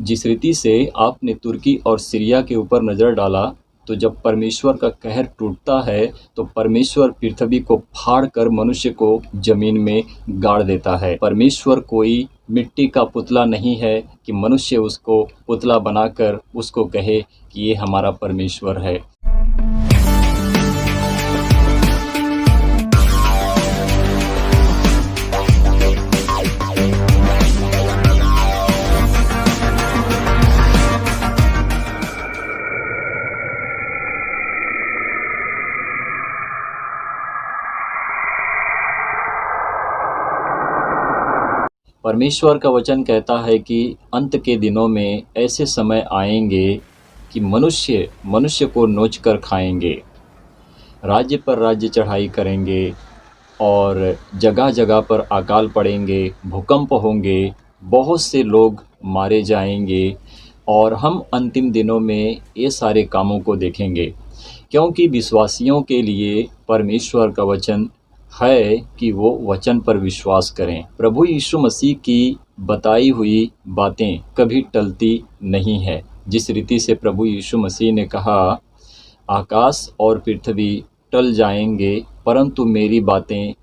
जिस रीति से आपने तुर्की और सीरिया के ऊपर नज़र डाला, तो जब परमेश्वर का कहर टूटता है तो परमेश्वर पृथ्वी को फाड़ कर मनुष्य को जमीन में गाड़ देता है। परमेश्वर कोई मिट्टी का पुतला नहीं है कि मनुष्य उसको पुतला बनाकर उसको कहे कि ये हमारा परमेश्वर है। परमेश्वर का वचन कहता है कि अंत के दिनों में ऐसे समय आएंगे कि मनुष्य मनुष्य को नोच कर खाएंगे, राज्य पर राज्य चढ़ाई करेंगे और जगह जगह पर अकाल पड़ेंगे, भूकंप होंगे, बहुत से लोग मारे जाएंगे और हम अंतिम दिनों में ये सारे कामों को देखेंगे। क्योंकि विश्वासियों के लिए परमेश्वर का वचन है कि वो वचन पर विश्वास करें। प्रभु यीशु मसीह की बताई हुई बातें कभी टलती नहीं है। जिस रीति से प्रभु यीशु मसीह ने कहा, आकाश और पृथ्वी टल जाएंगे परंतु मेरी बातें,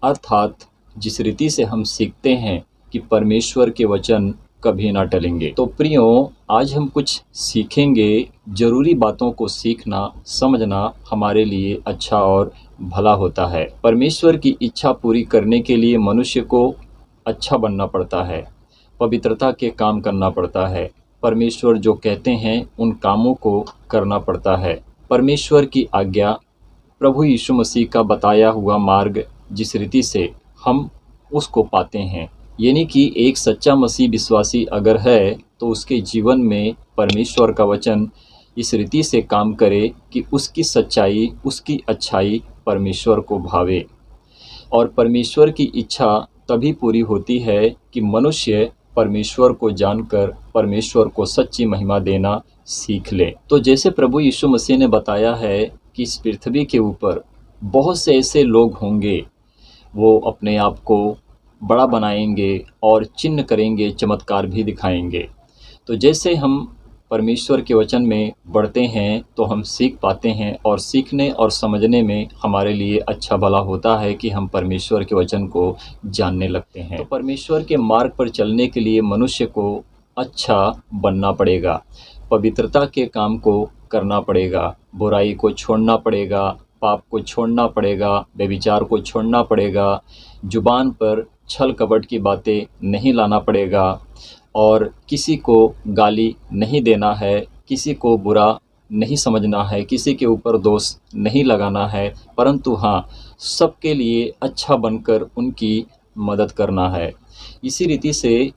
अर्थात जिस रीति से हम सीखते हैं कि परमेश्वर के वचन कभी ना टलेंगे। तो प्रियो, आज हम कुछ सीखेंगे। ज़रूरी बातों को सीखना, समझना हमारे लिए अच्छा और भला होता है। परमेश्वर की इच्छा पूरी करने के लिए मनुष्य को अच्छा बनना पड़ता है, पवित्रता के काम करना पड़ता है, परमेश्वर जो कहते हैं उन कामों को करना पड़ता है। परमेश्वर की आज्ञा, प्रभु यीशु मसीह का बताया हुआ मार्ग, जिस रीति से हम उसको पाते हैं, यानी कि एक सच्चा मसीह विश्वासी अगर है तो उसके जीवन में परमेश्वर का वचन इस रीति से काम करे कि उसकी सच्चाई, उसकी अच्छाई परमेश्वर को भावे। और परमेश्वर की इच्छा तभी पूरी होती है कि मनुष्य परमेश्वर को जानकर परमेश्वर को सच्ची महिमा देना सीख ले। तो जैसे प्रभु यीशु मसीह ने बताया है कि इस पृथ्वी के ऊपर बहुत से ऐसे लोग होंगे, वो अपने आप को बड़ा बनाएंगे और चिन्ह करेंगे, चमत्कार भी दिखाएंगे। तो जैसे हम परमेश्वर के वचन में बढ़ते हैं तो हम सीख पाते हैं और सीखने और समझने में हमारे लिए अच्छा भला होता है कि हम परमेश्वर के वचन को जानने लगते हैं। तो परमेश्वर के मार्ग पर चलने के लिए मनुष्य को अच्छा बनना पड़ेगा, पवित्रता के काम को करना पड़ेगा, बुराई को छोड़ना पड़ेगा, पाप को छोड़ना पड़ेगा, व्यभिचार को छोड़ना पड़ेगा, जुबान पर छल कपट की बातें नहीं लाना पड़ेगा और किसी को गाली नहीं देना है, किसी को बुरा नहीं समझना है, किसी के ऊपर दोष नहीं लगाना है, परंतु हाँ, सबके लिए अच्छा बनकर उनकी मदद करना है। इसी रीति से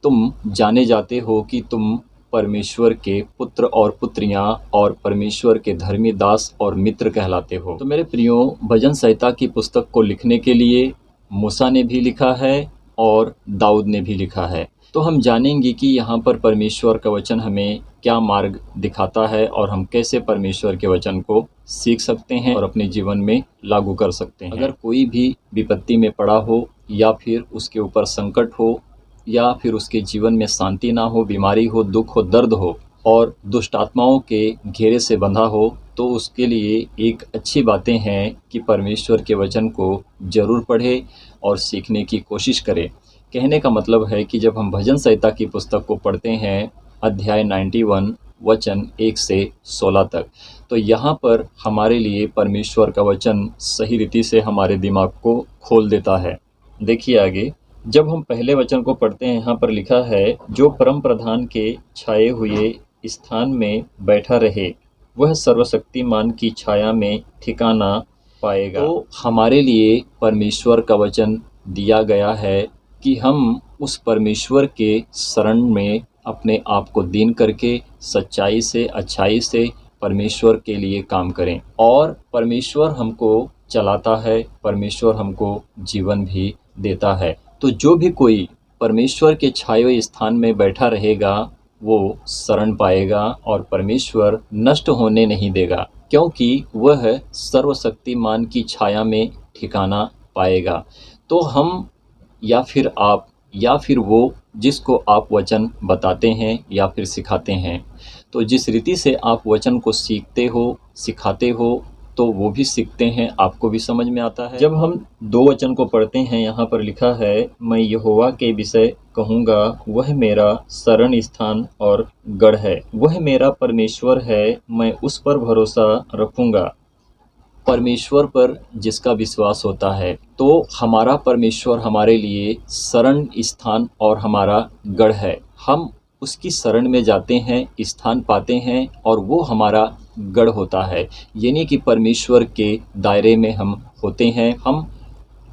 तुम जाने जाते हो कि तुम परमेश्वर के पुत्र और पुत्रियां और परमेश्वर के धर्मी दास और मित्र कहलाते हो। तो मेरे प्रियो, भजन संहिता की पुस्तक को लिखने के लिए मूसा ने भी लिखा है और दाऊद ने भी लिखा है। तो हम जानेंगे कि यहाँ पर परमेश्वर का वचन हमें क्या मार्ग दिखाता है और हम कैसे परमेश्वर के वचन को सीख सकते हैं और अपने जीवन में लागू कर सकते हैं। अगर कोई भी विपत्ति में पड़ा हो या फिर उसके ऊपर संकट हो या फिर उसके जीवन में शांति ना हो, बीमारी हो, दुख हो, दर्द हो और दुष्ट आत्माओं के घेरे से बंधा हो, तो उसके लिए एक अच्छी बातें हैं कि परमेश्वर के वचन को ज़रूर पढ़े और सीखने की कोशिश करें। कहने का मतलब है कि जब हम भजन संहिता की पुस्तक को पढ़ते हैं, अध्याय 91 वचन 1 से 16 तक, तो यहाँ पर हमारे लिए परमेश्वर का वचन सही रीति से हमारे दिमाग को खोल देता है। देखिए आगे, जब हम पहले वचन को पढ़ते हैं, यहाँ पर लिखा है, जो परम प्रधान के छाए हुए स्थान में बैठा रहे वह सर्वशक्तिमान की छाया में ठिकाना पाएगा। तो हमारे लिए परमेश्वर का वचन दिया गया है कि हम उस परमेश्वर के शरण में अपने आप को दीन करके सच्चाई से, अच्छाई से परमेश्वर के लिए काम करें और परमेश्वर हमको चलाता है, परमेश्वर हमको जीवन भी देता है। तो जो भी कोई परमेश्वर के छाए हुए स्थान में बैठा रहेगा वो शरण पाएगा और परमेश्वर नष्ट होने नहीं देगा, क्योंकि वह सर्वशक्तिमान की छाया में ठिकाना पाएगा। तो हम या फिर आप या फिर वो जिसको आप वचन बताते हैं या फिर सिखाते हैं। तो जिस रीति से आप वचन को सीखते हो, सिखाते हो, तो वो भी सीखते हैं, आपको भी समझ में आता है। जब हम 2 वचन को पढ़ते हैं, यहाँ पर लिखा है, मैं यहोवा के विषय कहूँगा, वह मेरा शरण स्थान और गढ़ है, वह मेरा परमेश्वर है, मैं उस पर भरोसा रखूँगा। परमेश्वर पर जिसका विश्वास होता है, तो हमारा परमेश्वर हमारे लिए शरण स्थान और हमारा गढ़ है। हम उसकी शरण में जाते हैं, स्थान पाते हैं और वो हमारा गढ़ होता है। यानी कि परमेश्वर के दायरे में हम होते हैं। हम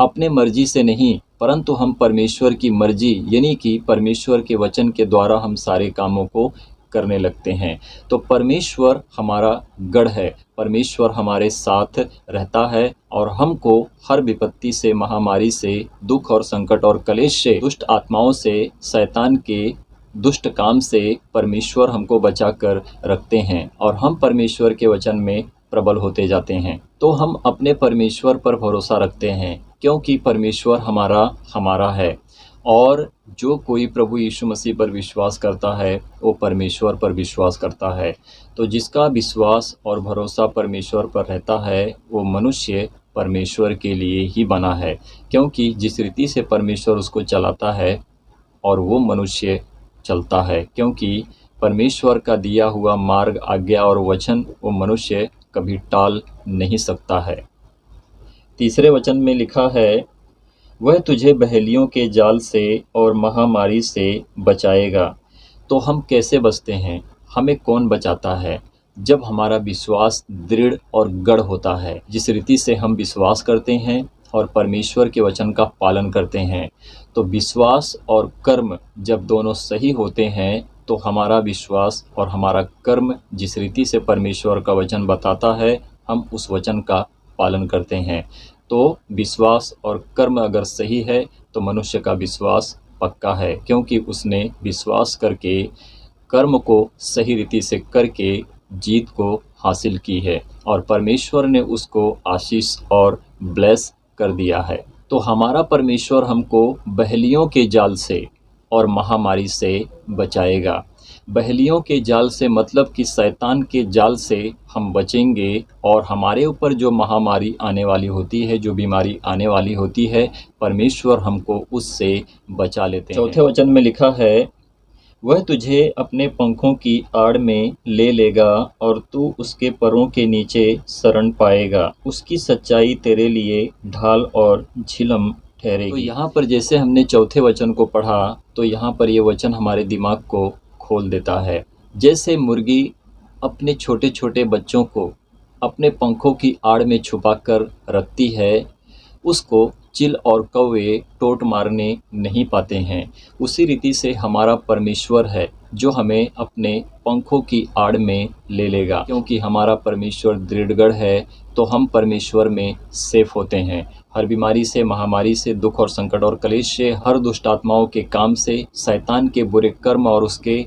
अपने मर्जी से नहीं, परंतु हम परमेश्वर की मर्जी यानी कि परमेश्वर के वचन के द्वारा हम सारे कामों को करने लगते हैं। तो परमेश्वर हमारा गढ़ है, परमेश्वर हमारे साथ रहता है और हमको हर विपत्ति से, महामारी से, दुख और संकट और कलेश से, दुष्ट आत्माओं से, शैतान के दुष्ट काम से परमेश्वर हमको बचा कर रखते हैं और हम परमेश्वर के वचन में प्रबल होते जाते हैं। तो हम अपने परमेश्वर पर भरोसा रखते हैं, क्योंकि परमेश्वर हमारा है। और जो कोई प्रभु यीशु मसीह पर विश्वास करता है, वो परमेश्वर पर विश्वास करता है। तो जिसका विश्वास और भरोसा परमेश्वर पर रहता है, वो मनुष्य परमेश्वर के लिए ही बना है, क्योंकि जिस रीति से परमेश्वर उसको चलाता है और वो मनुष्य चलता है, क्योंकि परमेश्वर का दिया हुआ मार्ग, आज्ञा और वचन वो मनुष्य कभी टाल नहीं सकता है। तीसरे वचन में लिखा है, वह तुझे बहेलियों के जाल से और महामारी से बचाएगा। तो हम कैसे बचते हैं? हमें कौन बचाता है? जब हमारा विश्वास दृढ़ और गढ़ होता है। जिस रीति से हम विश्वास करते हैं और परमेश्वर के वचन का पालन करते हैं, तो विश्वास और कर्म जब दोनों सही होते हैं, तो हमारा विश्वास और हमारा कर्म जिस रीति से परमेश्वर का वचन बताता है, हम उस वचन का पालन करते हैं। तो विश्वास और कर्म अगर सही है, तो मनुष्य का विश्वास पक्का है, क्योंकि उसने विश्वास करके, कर्म को सही रीति से करके जीत को हासिल की है और परमेश्वर ने उसको आशीष और ब्लेस कर दिया है। तो हमारा परमेश्वर हमको बहेलियों के जाल से और महामारी से बचाएगा। बहेलियों के जाल से मतलब कि शैतान के जाल से हम बचेंगे और हमारे ऊपर जो महामारी आने वाली होती है, जो बीमारी आने वाली होती है, परमेश्वर हमको उससे बचा लेते हैं। चौथे वचन में लिखा है, वह तुझे अपने पंखों की आड़ में ले लेगा और तू उसके परों के नीचे शरण पाएगा। उसकी सच्चाई तेरे लिए ढाल और झिलम ठहरेगी। तो यहाँ पर जैसे हमने चौथे वचन को पढ़ा, तो यहाँ पर ये वचन हमारे दिमाग को खोल देता है। जैसे मुर्गी अपने छोटे छोटे बच्चों को अपने पंखों की आड़ में छुपा कर रखती है, उसको चिल और कौवे टोट मारने नहीं पाते हैं। उसी रीति से हमारा परमेश्वर है, जो हमें अपने पंखों की आड़ में ले लेगा, क्योंकि हमारा परमेश्वर दृढ़गढ़ है। तो हम परमेश्वर में सेफ होते हैं। हर बीमारी से, महामारी से, दुख और संकट और कलेश से, हर दुष्ट आत्माओं के काम से, शैतान के बुरे कर्म और उसके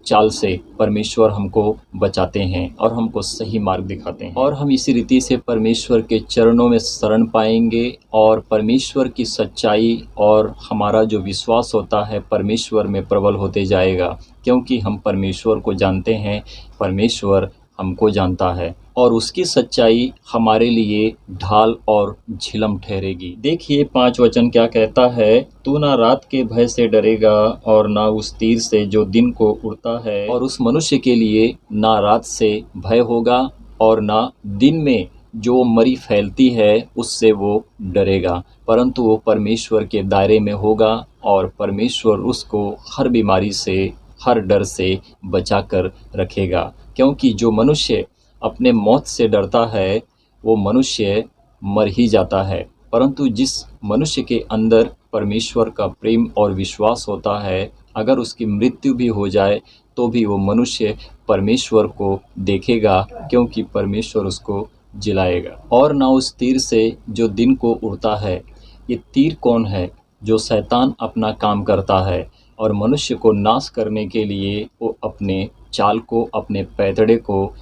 चाल से परमेश्वर हमको बचाते हैं और हमको सही मार्ग दिखाते हैं। और हम इसी रीति से परमेश्वर के चरणों में शरण पाएंगे और परमेश्वर की सच्चाई और हमारा जो विश्वास होता है परमेश्वर में प्रबल होते जाएगा, क्योंकि हम परमेश्वर को जानते हैं, परमेश्वर हमको जानता है और उसकी सच्चाई हमारे लिए ढाल और झिलम ठहरेगी। देखिए 5 वचन क्या कहता है, तू ना रात के भय से डरेगा और ना उस तीर से जो दिन को उड़ता है। और उस मनुष्य के लिए ना रात से भय होगा और ना दिन में जो मरी फैलती है उससे वो डरेगा, परंतु वो परमेश्वर के दायरे में होगा और परमेश्वर उसको हर बीमारी से, हर डर से बचा कर रखेगा। क्योंकि जो मनुष्य अपने मौत से डरता है, वो मनुष्य मर ही जाता है, परंतु जिस मनुष्य के अंदर परमेश्वर का प्रेम और विश्वास होता है, अगर उसकी मृत्यु भी हो जाए तो भी वो मनुष्य परमेश्वर को देखेगा, क्योंकि परमेश्वर उसको जिलाएगा। और ना उस तीर से जो दिन को उड़ता है। ये तीर कौन है? जो शैतान अपना काम करता है और मनुष्य को नाश करने के लिए वो अपने चाल को, अपने पैतड़े को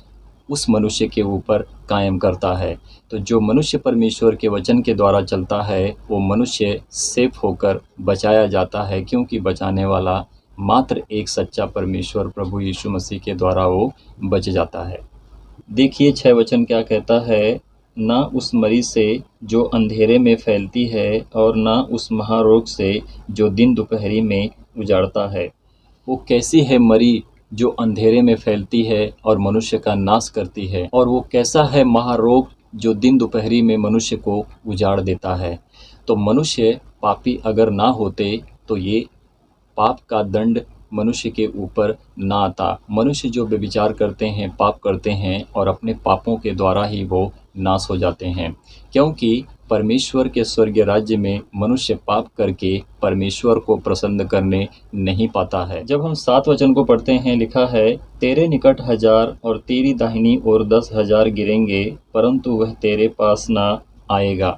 उस मनुष्य के ऊपर कायम करता है। तो जो मनुष्य परमेश्वर के वचन के द्वारा चलता है वो मनुष्य सेफ होकर बचाया जाता है, क्योंकि बचाने वाला मात्र एक सच्चा परमेश्वर प्रभु यीशु मसीह के द्वारा वो बच जाता है। देखिए 6 वचन क्या कहता है, ना उस मरी से जो अंधेरे में फैलती है और ना उस महारोग से जो दिन दोपहरी में उजाड़ता है। वो कैसी है मरी जो अंधेरे में फैलती है और मनुष्य का नाश करती है, और वो कैसा है महारोग जो दिन दोपहरी में मनुष्य को उजाड़ देता है। तो मनुष्य पापी अगर ना होते तो ये पाप का दंड मनुष्य के ऊपर ना आता। मनुष्य जो व्यभिचार करते हैं, पाप करते हैं, और अपने पापों के द्वारा ही वो नाश हो जाते हैं, क्योंकि परमेश्वर के स्वर्गीय राज्य में मनुष्य पाप करके परमेश्वर को प्रसन्न करने नहीं पाता है। जब हम 7 वचन को पढ़ते हैं, लिखा है, तेरे निकट 1000 और तेरी दाहिनी ओर 10,000 गिरेंगे, परंतु वह तेरे पास ना आएगा।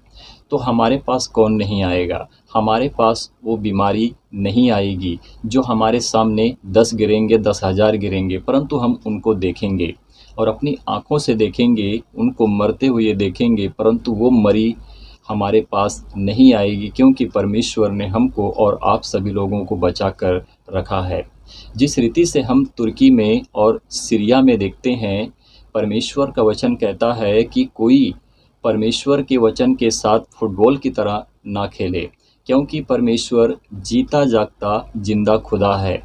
तो हमारे पास कौन नहीं आएगा? हमारे पास वो बीमारी नहीं आएगी जो हमारे सामने 10 गिरेंगे, 10,000 गिरेंगे, परंतु हम उनको देखेंगे और अपनी आँखों से देखेंगे, उनको मरते हुए देखेंगे, परंतु वो मरी हमारे पास नहीं आएगी, क्योंकि परमेश्वर ने हमको और आप सभी लोगों को बचा कर रखा है। जिस रीति से हम तुर्की में और सीरिया में देखते हैं, परमेश्वर का वचन कहता है कि कोई परमेश्वर के वचन के साथ फुटबॉल की तरह ना खेले, क्योंकि परमेश्वर जीता जागता जिंदा खुदा है।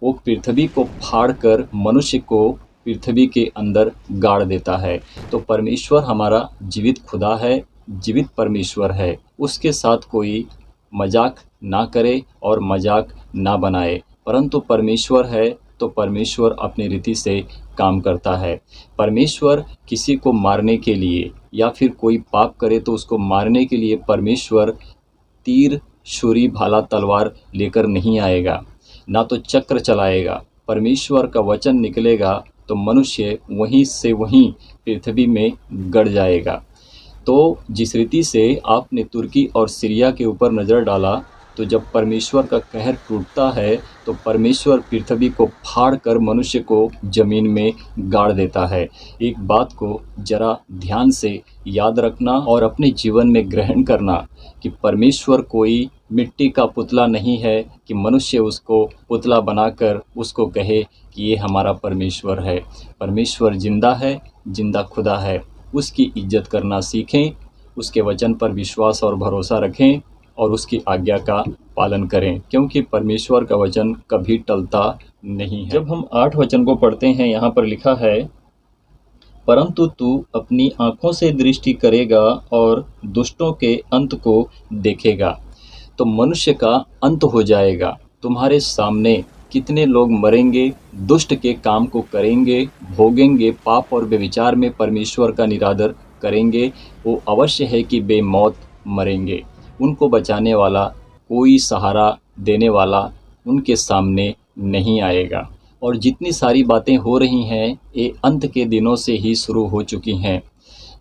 वो पृथ्वी को फाड़ कर मनुष्य को पृथ्वी के अंदर गाड़ देता है। तो परमेश्वर हमारा जीवित खुदा है, जीवित परमेश्वर है। उसके साथ कोई मजाक ना करे और मजाक ना बनाए, परंतु परमेश्वर है तो परमेश्वर अपनी रीति से काम करता है। परमेश्वर किसी को मारने के लिए या फिर कोई पाप करे तो उसको मारने के लिए परमेश्वर तीर, छुरी, भाला, तलवार लेकर नहीं आएगा, ना तो चक्र चलाएगा। परमेश्वर का वचन निकलेगा तो मनुष्य वहीं से वहीं पृथ्वी में गड़ जाएगा। तो जिस रीति से आपने तुर्की और सीरिया के ऊपर नज़र डाला, तो जब परमेश्वर का कहर टूटता है तो परमेश्वर पृथ्वी को फाड़ कर मनुष्य को ज़मीन में गाड़ देता है। एक बात को जरा ध्यान से याद रखना और अपने जीवन में ग्रहण करना कि परमेश्वर कोई मिट्टी का पुतला नहीं है कि मनुष्य उसको पुतला बनाकर उसको कहे कि ये हमारा परमेश्वर है। परमेश्वर जिंदा है, जिंदा खुदा है। उसकी इज्जत करना सीखें, उसके वचन पर विश्वास और भरोसा रखें और उसकी आज्ञा का पालन करें, क्योंकि परमेश्वर का वचन कभी टलता नहीं है। जब हम 8 वचन को पढ़ते हैं, यहाँ पर लिखा है, परंतु तू अपनी आँखों से दृष्टि करेगा और दुष्टों के अंत को देखेगा। तो मनुष्य का अंत हो जाएगा। तुम्हारे सामने कितने लोग मरेंगे, दुष्ट के काम को करेंगे, भोगेंगे, पाप और व्यभिचार में परमेश्वर का निरादर करेंगे। वो अवश्य है कि बेमौत मरेंगे। उनको बचाने वाला, कोई सहारा देने वाला उनके सामने नहीं आएगा। और जितनी सारी बातें हो रही हैं, ये अंत के दिनों से ही शुरू हो चुकी हैं।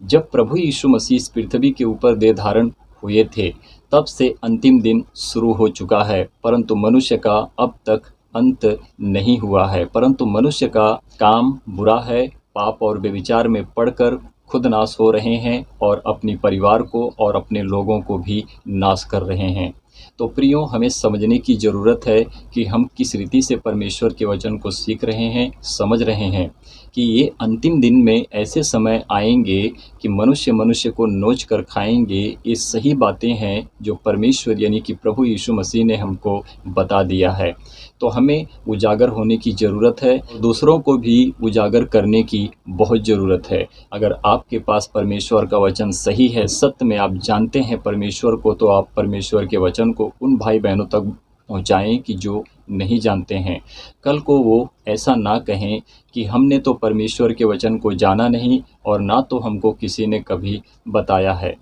जब प्रभु यीशु मसीह इस पृथ्वी के ऊपर देह धारण हुए थे, तब से अंतिम दिन शुरू हो चुका है, परंतु मनुष्य का अब तक अंत नहीं हुआ है। परंतु मनुष्य का काम बुरा है, पाप और व्यभिचार में पड़कर खुद नाश हो रहे हैं और अपनी परिवार को और अपने लोगों को भी नाश कर रहे हैं। तो प्रियो, हमें समझने की ज़रूरत है कि हम किस रीति से परमेश्वर के वचन को सीख रहे हैं, समझ रहे हैं कि ये अंतिम दिन में ऐसे समय आएंगे कि मनुष्य को नोच कर खाएंगे। ये सही बातें हैं जो परमेश्वर यानी कि प्रभु यीशु मसीह ने हमको बता दिया है। तो हमें उजागर होने की ज़रूरत है, दूसरों को भी उजागर करने की बहुत ज़रूरत है। अगर आपके पास परमेश्वर का वचन सही है, सत्य में आप जानते हैं परमेश्वर को, तो आप परमेश्वर के वचन को उन भाई बहनों तक पहुंचाएं कि जो नहीं जानते हैं। कल को वो ऐसा ना कहें कि हमने तो परमेश्वर के वचन को जाना नहीं और ना तो हमको किसी ने कभी बताया है।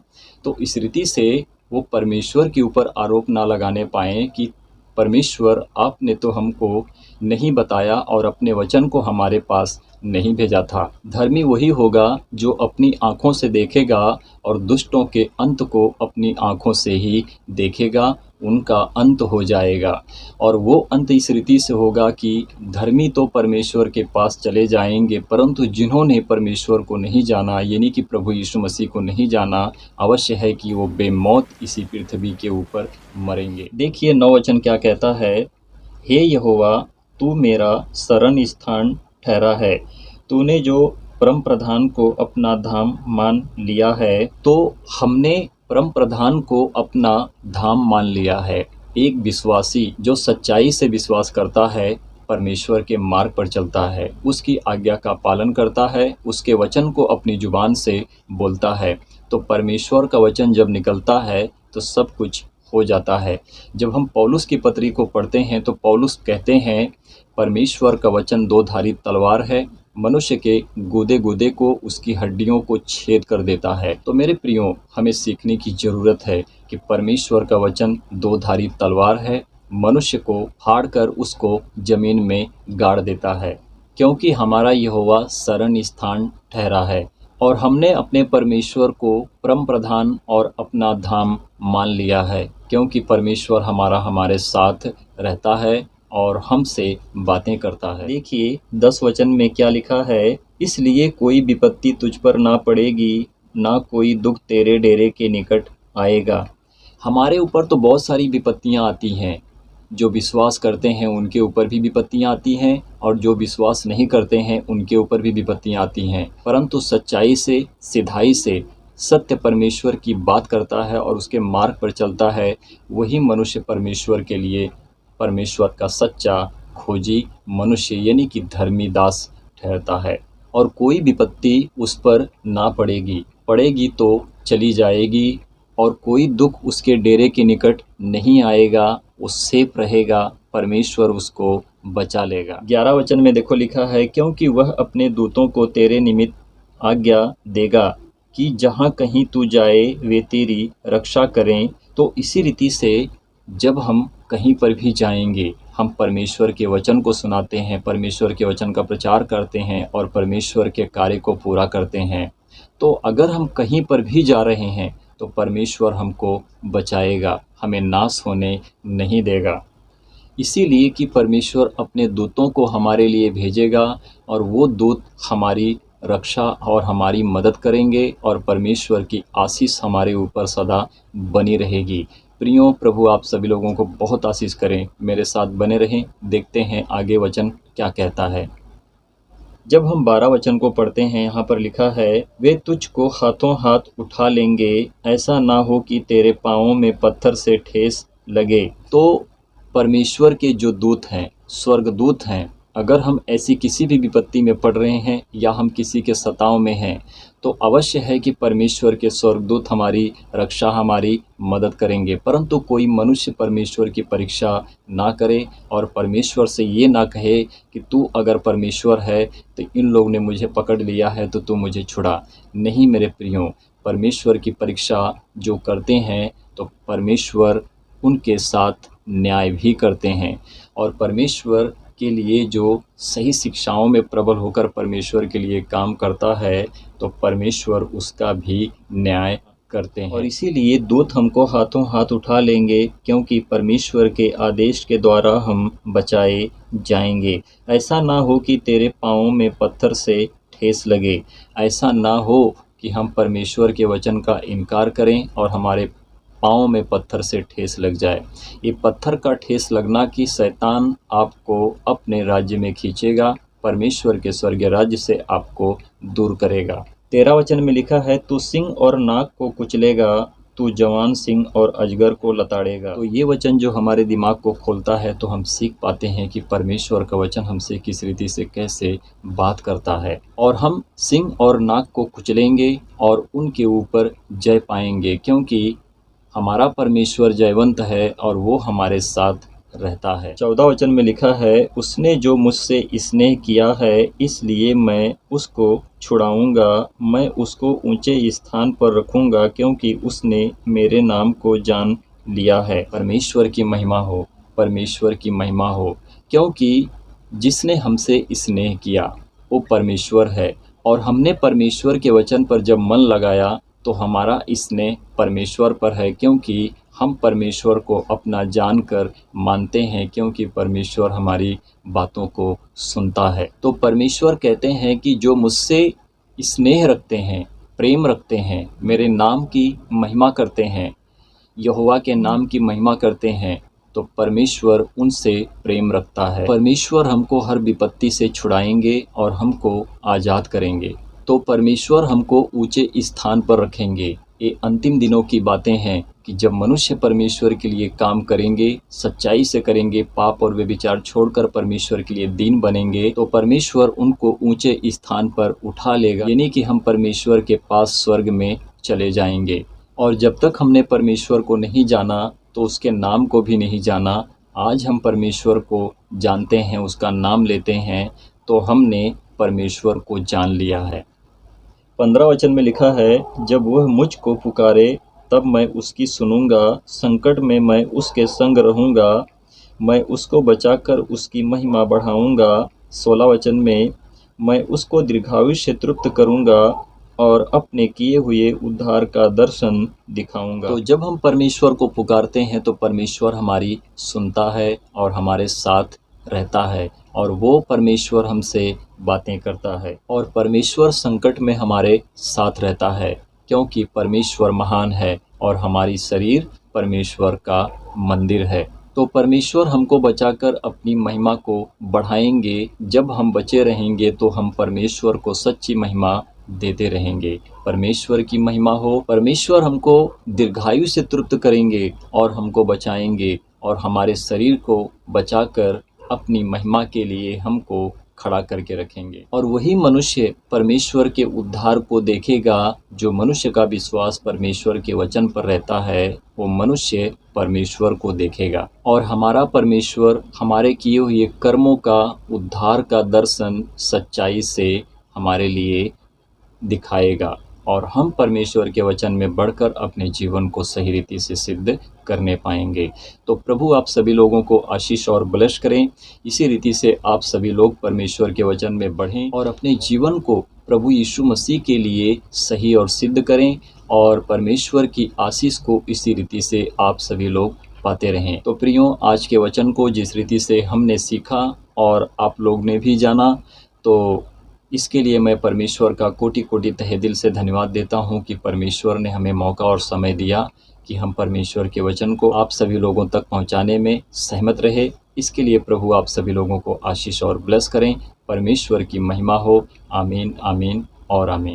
तो इस रीति से वो परमेश्वर के ऊपर आरोप ना लगाने पाएँ कि परमेश्वर आपने तो हमको नहीं बताया और अपने वचन को हमारे पास नहीं भेजा था। धर्मी वही होगा जो अपनी आँखों से देखेगा और दुष्टों के अंत को अपनी आँखों से ही देखेगा। उनका अंत हो जाएगा। और वो अंत इस रीति से होगा कि धर्मी तो परमेश्वर के पास चले जाएंगे, परंतु जिन्होंने परमेश्वर को नहीं जाना, यानी कि प्रभु यीशु मसीह को नहीं जाना, अवश्य है कि वो बेमौत इसी पृथ्वी के ऊपर मरेंगे। देखिए 9 वचन क्या कहता है, हे यहोवा, तू मेरा शरण स्थान ठहरा है। तूने जो परम प्रधान को अपना धाम मान लिया है। तो हमने परम प्रधान को अपना धाम मान लिया है। एक विश्वासी जो सच्चाई से विश्वास करता है, परमेश्वर के मार्ग पर चलता है, उसकी आज्ञा का पालन करता है, उसके वचन को अपनी जुबान से बोलता है, तो परमेश्वर का वचन जब निकलता है तो सब कुछ हो जाता है। जब हम पौलुस की पत्री को पढ़ते हैं तो पौलुस कहते हैं, परमेश्वर का वचन दो धारी तलवार है, मनुष्य के गूदे गूदे को, उसकी हड्डियों को छेद कर देता है। तो मेरे प्रियो, हमें सीखने की ज़रूरत है कि परमेश्वर का वचन दो धारी तलवार है, मनुष्य को फाड़ कर उसको ज़मीन में गाड़ देता है, क्योंकि हमारा यहोवा शरण स्थान ठहरा है और हमने अपने परमेश्वर को परम प्रधान और अपना धाम मान लिया है, क्योंकि परमेश्वर हमारे साथ रहता है और हमसे बातें करता है। देखिए 10 वचन में क्या लिखा है, इसलिए कोई विपत्ति तुझ पर ना पड़ेगी, ना कोई दुख तेरे डेरे के निकट आएगा। हमारे ऊपर तो बहुत सारी विपत्तियां आती हैं, जो विश्वास करते हैं उनके ऊपर भी विपत्तियां आती हैं और जो विश्वास नहीं करते हैं उनके ऊपर भी विपत्तियां आती हैं, परंतु सच्चाई से, सिधाई से, सत्य परमेश्वर की बात करता है और उसके मार्ग पर चलता है, वही मनुष्य परमेश्वर के लिए परमेश्वर का सच्चा खोजी मनुष्य यानी कि धर्मी दास ठहरता है। और कोई विपत्ति उस पर ना पड़ेगी तो चली जाएगी, और कोई दुख उसके डेरे के निकट नहीं आएगा, वो सेफ रहेगा, परमेश्वर उसको बचा लेगा। 11 वचन में देखो लिखा है, क्योंकि वह अपने दूतों को तेरे निमित्त आज्ञा देगा कि जहाँ कहीं तू जाए वे तेरी रक्षा करें। तो इसी रीति से जब हम कहीं पर भी जाएंगे, हम परमेश्वर के वचन को सुनाते हैं, परमेश्वर के वचन का प्रचार करते हैं और परमेश्वर के कार्य को पूरा करते हैं, तो अगर हम कहीं पर भी जा रहे हैं तो परमेश्वर हमको बचाएगा, हमें नाश होने नहीं देगा। इसीलिए कि परमेश्वर अपने दूतों को हमारे लिए भेजेगा और वो दूत हमारी रक्षा और हमारी मदद करेंगे और परमेश्वर की आशीष हमारे ऊपर सदा बनी रहेगी। प्रियो, प्रभु आप सभी लोगों को बहुत आशीष करें, मेरे साथ बने रहें। देखते हैं आगे वचन क्या कहता है। जब हम 12 वचन को पढ़ते हैं, यहाँ पर लिखा है, वे तुझको हाथों हाथ उठा लेंगे, ऐसा ना हो कि तेरे पाँवों में पत्थर से ठेस लगे। तो परमेश्वर के जो दूत हैं, स्वर्गदूत हैं, अगर हम ऐसी किसी भी विपत्ति में पड़ रहे हैं या हम किसी के सताव में हैं, तो अवश्य है कि परमेश्वर के स्वर्गदूत हमारी रक्षा, हमारी मदद करेंगे। परंतु कोई मनुष्य परमेश्वर की परीक्षा ना करे और परमेश्वर से ये ना कहे कि तू अगर परमेश्वर है तो इन लोग ने मुझे पकड़ लिया है तो तू मुझे छुड़ा। नहीं मेरे प्रियो, परमेश्वर की परीक्षा जो करते हैं तो परमेश्वर उनके साथ न्याय भी करते हैं, और परमेश्वर के लिए जो सही शिक्षाओं में प्रबल होकर परमेश्वर के लिए काम करता है तो परमेश्वर उसका भी न्याय करते हैं। और इसीलिए दूत हमको हाथों हाथ उठा लेंगे, क्योंकि परमेश्वर के आदेश के द्वारा हम बचाए जाएंगे। ऐसा ना हो कि तेरे पाँवों में पत्थर से ठेस लगे, ऐसा ना हो कि हम परमेश्वर के वचन का इनकार करें और हमारे पाँव में पत्थर से ठेस लग जाए। ये पत्थर का ठेस लगना कि शैतान आपको अपने राज्य में खींचेगा, परमेश्वर के स्वर्गीय राज्य से आपको दूर करेगा। 13 वचन में लिखा है, तू सिंह और नाग को कुचलेगा, तू जवान सिंह और अजगर को लताड़ेगा। तो ये वचन जो हमारे दिमाग को खोलता है तो हम सीख पाते हैं कि परमेश्वर का वचन हमसे किस रीति से कैसे बात करता है, और हम सिंह और नाग को कुचलेंगे और उनके ऊपर जय पाएंगे, क्योंकि हमारा परमेश्वर जयवंत है और वो हमारे साथ रहता है। 14 वचन में लिखा है, उसने जो मुझसे स्नेह किया है इसलिए मैं उसको छुड़ाऊंगा, मैं उसको ऊंचे स्थान पर रखूंगा, क्योंकि उसने मेरे नाम को जान लिया है। परमेश्वर की महिमा हो, परमेश्वर की महिमा हो, क्योंकि जिसने हमसे स्नेह किया वो परमेश्वर है, और हमने परमेश्वर के वचन पर जब मन लगाया तो हमारा स्नेह परमेश्वर पर है, क्योंकि हम परमेश्वर को अपना जानकर मानते हैं, क्योंकि परमेश्वर हमारी बातों को सुनता है। तो परमेश्वर कहते हैं कि जो मुझसे स्नेह रखते हैं, प्रेम रखते हैं, मेरे नाम की महिमा करते हैं, यहोवा के नाम की महिमा करते हैं, तो परमेश्वर उनसे प्रेम रखता है। परमेश्वर हमको हर विपत्ति से छुड़ाएंगे और हमको आज़ाद करेंगे। तो परमेश्वर हमको ऊंचे स्थान पर रखेंगे। ये अंतिम दिनों की बातें हैं कि जब मनुष्य परमेश्वर के लिए काम करेंगे, सच्चाई से करेंगे, पाप और व्यभिचार छोड़कर परमेश्वर के लिए दीन बनेंगे, तो परमेश्वर उनको ऊंचे स्थान पर उठा लेगा, यानी कि हम परमेश्वर के पास स्वर्ग में चले जाएंगे। और जब तक हमने परमेश्वर को नहीं जाना, तो उसके नाम को भी नहीं जाना। आज हम परमेश्वर को जानते हैं, उसका नाम लेते हैं, तो हमने परमेश्वर को जान लिया है। 15 वचन में लिखा है, जब वह मुझ को पुकारे तब मैं उसकी सुनूंगा, संकट में मैं उसके संग रहूंगा, मैं उसको बचाकर उसकी महिमा बढ़ाऊंगा। 16 वचन में, मैं उसको दीर्घायु से तृप्त करूंगा और अपने किए हुए उद्धार का दर्शन दिखाऊंगा। तो जब हम परमेश्वर को पुकारते हैं तो परमेश्वर हमारी सुनता है और हमारे साथ रहता है, और वो परमेश्वर हमसे बातें करता है, और परमेश्वर संकट में हमारे साथ रहता है, क्योंकि परमेश्वर महान है और हमारी शरीर परमेश्वर का मंदिर है। तो परमेश्वर हमको बचाकर अपनी महिमा को बढ़ाएंगे। जब हम बचे रहेंगे तो हम परमेश्वर को सच्ची महिमा देते रहेंगे। परमेश्वर की महिमा हो। परमेश्वर हमको दीर्घायु से तृप्त करेंगे और हमको बचाएंगे, और हमारे शरीर को बचाकर अपनी महिमा के लिए हमको खड़ा करके रखेंगे। और वही मनुष्य परमेश्वर के उद्धार को देखेगा। जो मनुष्य का विश्वास परमेश्वर के वचन पर रहता है, वो मनुष्य परमेश्वर को देखेगा, और हमारा परमेश्वर हमारे किए हुए कर्मों का उद्धार का दर्शन सच्चाई से हमारे लिए दिखाएगा, और हम परमेश्वर के वचन में बढ़कर अपने जीवन को सही रीति से सिद्ध करने पाएंगे। तो प्रभु आप सभी लोगों को आशीष और ब्लेस करें। इसी रीति से आप सभी लोग परमेश्वर के वचन में बढ़ें और अपने जीवन को प्रभु यीशु मसीह के लिए सही और सिद्ध करें, और परमेश्वर की आशीष को इसी रीति से आप सभी लोग पाते रहें। तो प्रियों, आज के वचन को जिस रीति से हमने सीखा और आप लोग ने भी जाना, तो इसके लिए मैं परमेश्वर का कोटि कोटि तहे दिल से धन्यवाद देता हूं कि परमेश्वर ने हमें मौका और समय दिया कि हम परमेश्वर के वचन को आप सभी लोगों तक पहुंचाने में सहमत रहे। इसके लिए प्रभु आप सभी लोगों को आशीष और ब्लेस करें। परमेश्वर की महिमा हो। आमीन, आमीन और आमीन।